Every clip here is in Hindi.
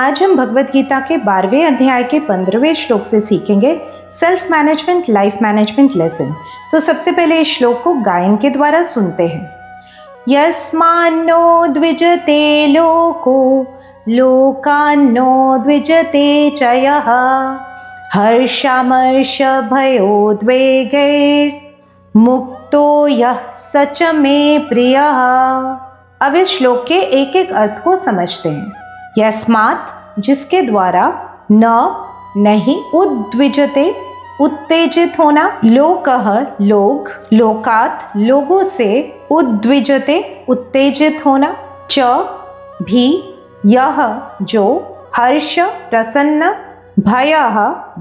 आज हम भगवत गीता के 12वें अध्याय के 15वें श्लोक से सीखेंगे self management life management lesson. तो सबसे पहले इस श्लोक को गायन के द्वारा सुनते हैं। यस्मान्नो द्विजते लोको लोकान्नो द्विजते च यः हर्षामर्ष भयोद्वेगैर् मुक्तो यः स च मे प्रियः। अब इस श्लोक के एक एक अर्थ को समझते हैं। यस्मात् जिसके द्वारा, न नहीं, उद्विजते उत्तेजित होना, लोकः लोग, लोकात् लोगों से, उद्विजते उत्तेजित होना, च भी, यह जो, हर्ष प्रसन्न, भयः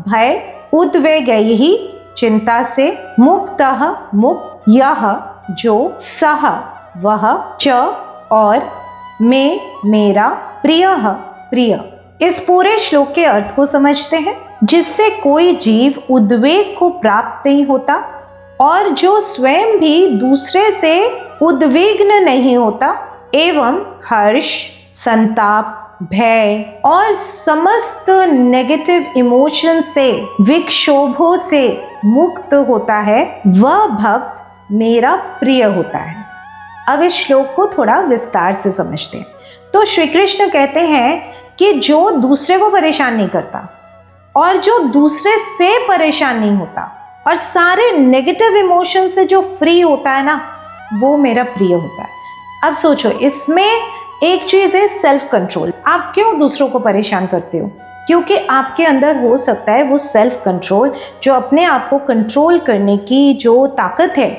भय, उद्वेगैः चिंता से, मुक्तः मुक्त, यह जो, सह वह, च और, में मेरा, प्रियः प्रिय। इस पूरे श्लोक के अर्थ को समझते हैं। जिससे कोई जीव उद्वेग को प्राप्त नहीं होता और जो स्वयं भी दूसरे से उद्विग्न नहीं होता एवं हर्ष, संताप, भय और समस्त नेगेटिव इमोशन से, विक्षोभों से मुक्त होता है, वह भक्त मेरा प्रिय होता है। अब इस श्लोक को थोड़ा विस्तार से समझते हैं। तो श्री कृष्ण कहते हैं कि जो दूसरे को परेशान नहीं करता और जो दूसरे से परेशान नहीं होता और सारे नेगेटिव इमोशन से जो फ्री होता है ना, वो मेरा प्रिय होता है। अब सोचो, इसमें एक चीज़ है सेल्फ कंट्रोल। आप क्यों दूसरों को परेशान करते हो? क्योंकि आपके अंदर हो सकता है वो सेल्फ कंट्रोल, जो अपने आप को कंट्रोल करने की जो ताकत है,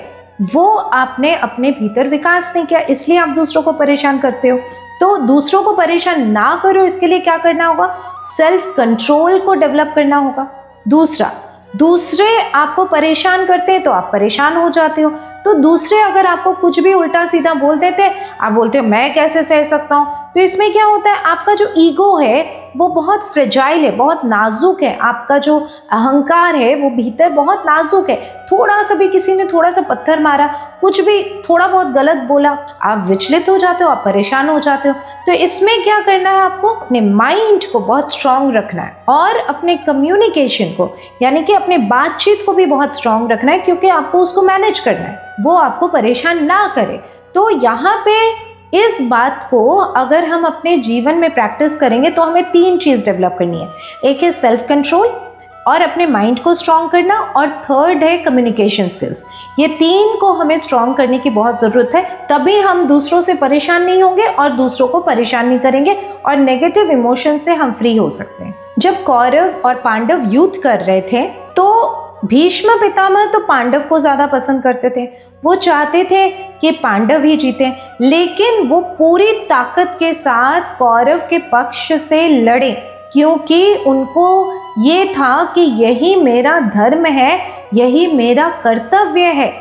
वो आपने अपने भीतर विकास नहीं किया, इसलिए आप दूसरों को परेशान करते हो। तो दूसरों को परेशान ना करो, इसके लिए क्या करना होगा? सेल्फ कंट्रोल को डेवलप करना होगा। दूसरा, दूसरे आपको परेशान करते हैं तो आप परेशान हो जाते हो। तो दूसरे अगर आपको कुछ भी उल्टा सीधा बोल देते हैं, आप बोलते हो मैं कैसे सह सकता हूँ। तो इसमें क्या होता है, आपका जो ईगो है वो बहुत फ्रेजाइल है, बहुत नाजुक है। आपका जो अहंकार है वो भीतर बहुत नाजुक है। थोड़ा सा भी किसी ने थोड़ा सा पत्थर मारा, कुछ भी थोड़ा बहुत गलत बोला, आप विचलित हो जाते हो, आप परेशान हो जाते हो। तो इसमें क्या करना है, आपको अपने माइंड को बहुत स्ट्रांग रखना है और अपने कम्युनिकेशन को, यानी कि अपने बातचीत को भी बहुत स्ट्रांग रखना है, क्योंकि आपको उसको मैनेज करना है, वो आपको परेशान ना करे। तो यहाँ पे इस बात को अगर हम अपने जीवन में प्रैक्टिस करेंगे तो हमें 3 चीज़ डेवलप करनी है। एक है सेल्फ कंट्रोल और अपने माइंड को स्ट्रांग करना, और थर्ड है कम्युनिकेशन स्किल्स। ये 3 को हमें स्ट्रांग करने की बहुत ज़रूरत है, तभी हम दूसरों से परेशान नहीं होंगे और दूसरों को परेशान नहीं करेंगे और नेगेटिव इमोशन से हम फ्री हो सकते हैं। जब कौरव और पांडव युद्ध कर रहे थे तो भीष्म पितामह तो पांडव को ज़्यादा पसंद करते थे, वो चाहते थे कि पांडव ही जीते, लेकिन वो पूरी ताकत के साथ कौरव के पक्ष से लड़े, क्योंकि उनको ये था कि यही मेरा धर्म है, यही मेरा कर्तव्य है।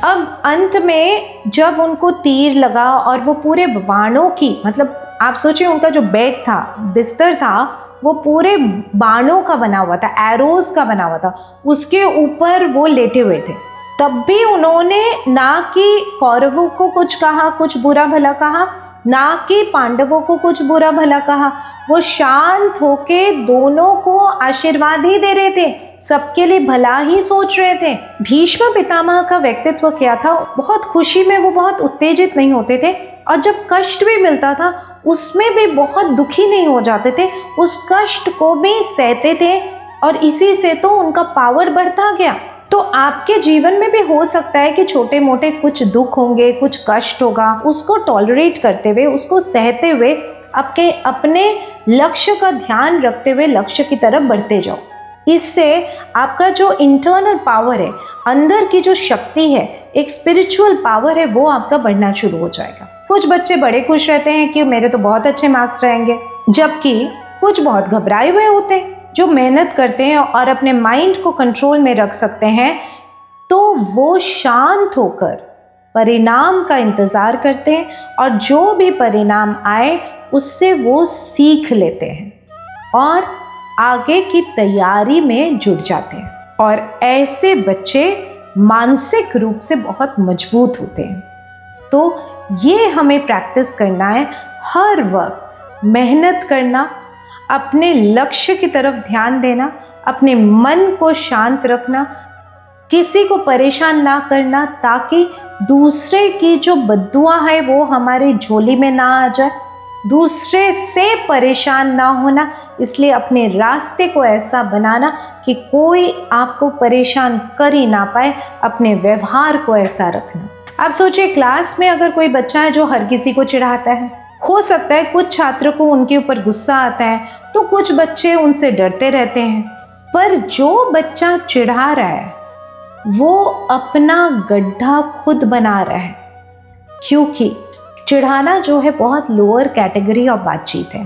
अब अंत में जब उनको तीर लगा और वो पूरे बाणों की, मतलब आप सोचिए उनका जो बेड था, बिस्तर था, वो पूरे बाणों का बना हुआ था, एरोज का बना हुआ था, उसके ऊपर वो लेटे हुए थे। तब भी उन्होंने ना कि कौरवों को कुछ कहा, कुछ बुरा भला कहा, ना कि पांडवों को कुछ बुरा भला कहा। वो शांत होके दोनों को आशीर्वाद ही दे रहे थे, सबके लिए भला ही सोच रहे थे। भीष्म पितामह का व्यक्तित्व क्या था? बहुत खुशी में वो बहुत उत्तेजित नहीं होते थे, और जब कष्ट भी मिलता था उसमें भी बहुत दुखी नहीं हो जाते थे, उस कष्ट को भी सहते थे, और इसी से तो उनका पावर बढ़ता गया। तो आपके जीवन में भी हो सकता है कि छोटे मोटे कुछ दुख होंगे, कुछ कष्ट होगा, उसको टॉलरेट करते हुए, उसको सहते हुए अपने लक्ष्य का ध्यान रखते हुए लक्ष्य की तरफ बढ़ते जाओ। इससे आपका जो इंटरनल पावर है, अंदर की जो शक्ति है, एक स्पिरिचुअल पावर है, वो आपका बढ़ना शुरू हो जाएगा। कुछ बच्चे बड़े खुश रहते हैं कि मेरे तो बहुत अच्छे मार्क्स रहेंगे, जबकि कुछ बहुत घबराए हुए होते हैं। जो मेहनत करते हैं और अपने माइंड को कंट्रोल में रख सकते हैं, तो वो शांत होकर परिणाम का इंतज़ार करते हैं, और जो भी परिणाम आए उससे वो सीख लेते हैं और आगे की तैयारी में जुट जाते हैं। और ऐसे बच्चे मानसिक रूप से बहुत मजबूत होते हैं। तो ये हमें प्रैक्टिस करना है, हर वक्त मेहनत करना, अपने लक्ष्य की तरफ ध्यान देना, अपने मन को शांत रखना, किसी को परेशान ना करना ताकि दूसरे की जो बद्दुआ है वो हमारी झोली में ना आ जाए, दूसरे से परेशान ना होना, इसलिए अपने रास्ते को ऐसा बनाना कि कोई आपको परेशान कर ही ना पाए, अपने व्यवहार को ऐसा रखना। आप सोचिए क्लास में अगर कोई बच्चा है जो हर किसी को चिढ़ाता है, हो सकता है कुछ छात्रों को उनके ऊपर गुस्सा आता है तो कुछ बच्चे उनसे डरते रहते हैं, पर जो बच्चा चिढ़ा रहा है वो अपना गड्ढा खुद बना रहा है, क्योंकि चिढ़ाना जो है बहुत लोअर कैटेगरी ऑफ बातचीत है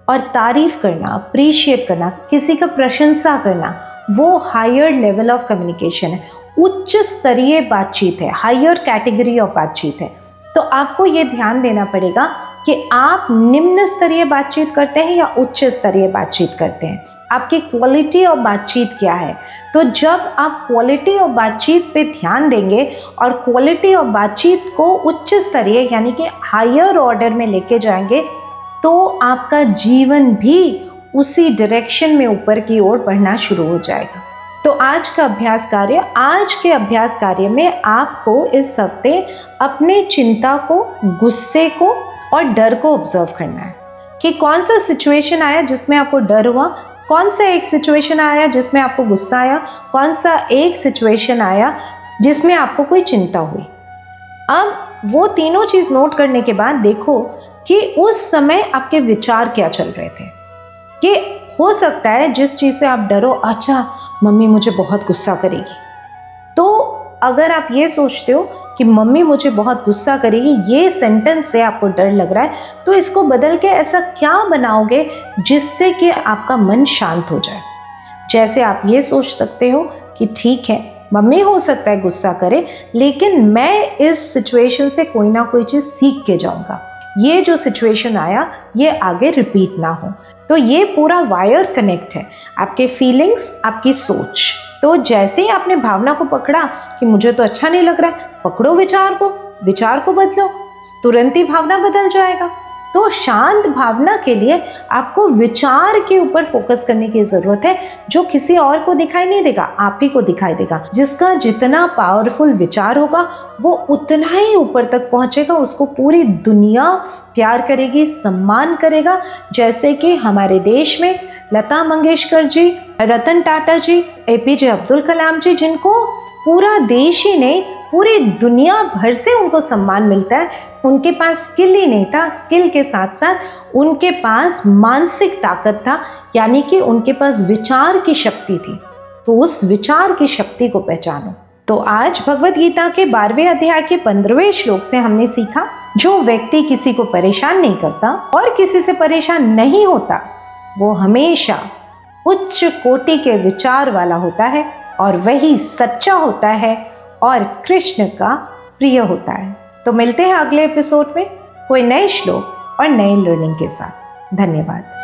और तारीफ करना, अप्रिशिएट करना, किसी का प्रशंसा करना वो हायर लेवल ऑफ कम्युनिकेशन है, उच्च स्तरीय बातचीत है, हायर कैटेगरी ऑफ बातचीत है। तो आपको ये ध्यान देना पड़ेगा कि आप निम्न स्तरीय बातचीत करते हैं या उच्च स्तरीय बातचीत करते हैं, आपकी क्वालिटी ऑफ बातचीत क्या है। तो जब आप क्वालिटी ऑफ बातचीत पे ध्यान देंगे और क्वालिटी ऑफ बातचीत को उच्च स्तरीय यानी कि हायर ऑर्डर में लेके जाएंगे तो आपका जीवन भी उसी डायरेक्शन में ऊपर की ओर बढ़ना शुरू हो जाएगा। तो आज के अभ्यास कार्य में आपको इस हफ्ते अपने चिंता को, गुस्से को और डर को ऑब्जर्व करना है कि कौन सा सिचुएशन आया जिसमें आपको डर हुआ, कौन सा एक सिचुएशन आया जिसमें आपको गुस्सा आया, कौन सा एक सिचुएशन आया जिसमें आपको कोई चिंता हुई। अब वो तीनों चीज़ नोट करने के बाद देखो कि उस समय आपके विचार क्या चल रहे थे। कि हो सकता है जिस चीज़ से आप डरो, अच्छा मम्मी मुझे बहुत गुस्सा करेगी, तो अगर आप ये सोचते हो कि मम्मी मुझे बहुत गुस्सा करेगी, ये सेंटेंस से आपको डर लग रहा है, तो इसको बदल के ऐसा क्या बनाओगे जिससे कि आपका मन शांत हो जाए। जैसे आप ये सोच सकते हो कि ठीक है मम्मी हो सकता है गुस्सा करे, लेकिन मैं इस सिचुएशन से कोई ना कोई चीज़ सीख के जाऊँगा, ये जो सिचुएशन आया ये आगे रिपीट ना हो। तो ये पूरा वायर कनेक्ट है, आपके फीलिंग्स, आपकी सोच। तो जैसे ही आपने भावना को पकड़ा कि मुझे तो अच्छा नहीं लग रहा है, पकड़ो विचार को बदलो, तुरंत ही भावना बदल जाएगा। तो शांत भावना के लिए आपको विचार के ऊपर फोकस करने की ज़रूरत है, जो किसी और को दिखाई नहीं देगा, आप ही को दिखाई देगा। जिसका जितना पावरफुल विचार होगा वो उतना ही ऊपर तक पहुंचेगा, उसको पूरी दुनिया प्यार करेगी, सम्मान करेगा। जैसे कि हमारे देश में लता मंगेशकर जी, रतन टाटा जी, APJ अब्दुल कलाम जी, जिनको पूरा देश ही नहीं पूरी दुनिया भर से उनको सम्मान मिलता है। उनके पास स्किल ही नहीं था, स्किल के साथ साथ उनके पास मानसिक ताकत था, यानी कि उनके पास विचार की शक्ति थी। तो उस विचार की शक्ति को पहचानो। तो आज भगवत गीता के 12वें अध्याय के 15वें श्लोक से हमने सीखा, जो व्यक्ति किसी को परेशान नहीं करता और किसी से परेशान नहीं होता वो हमेशा उच्च कोटि के विचार वाला होता है और वही सच्चा होता है और कृष्ण का प्रिय होता है। तो मिलते हैं अगले एपिसोड में कोई नए श्लोक और नए लर्निंग के साथ। धन्यवाद।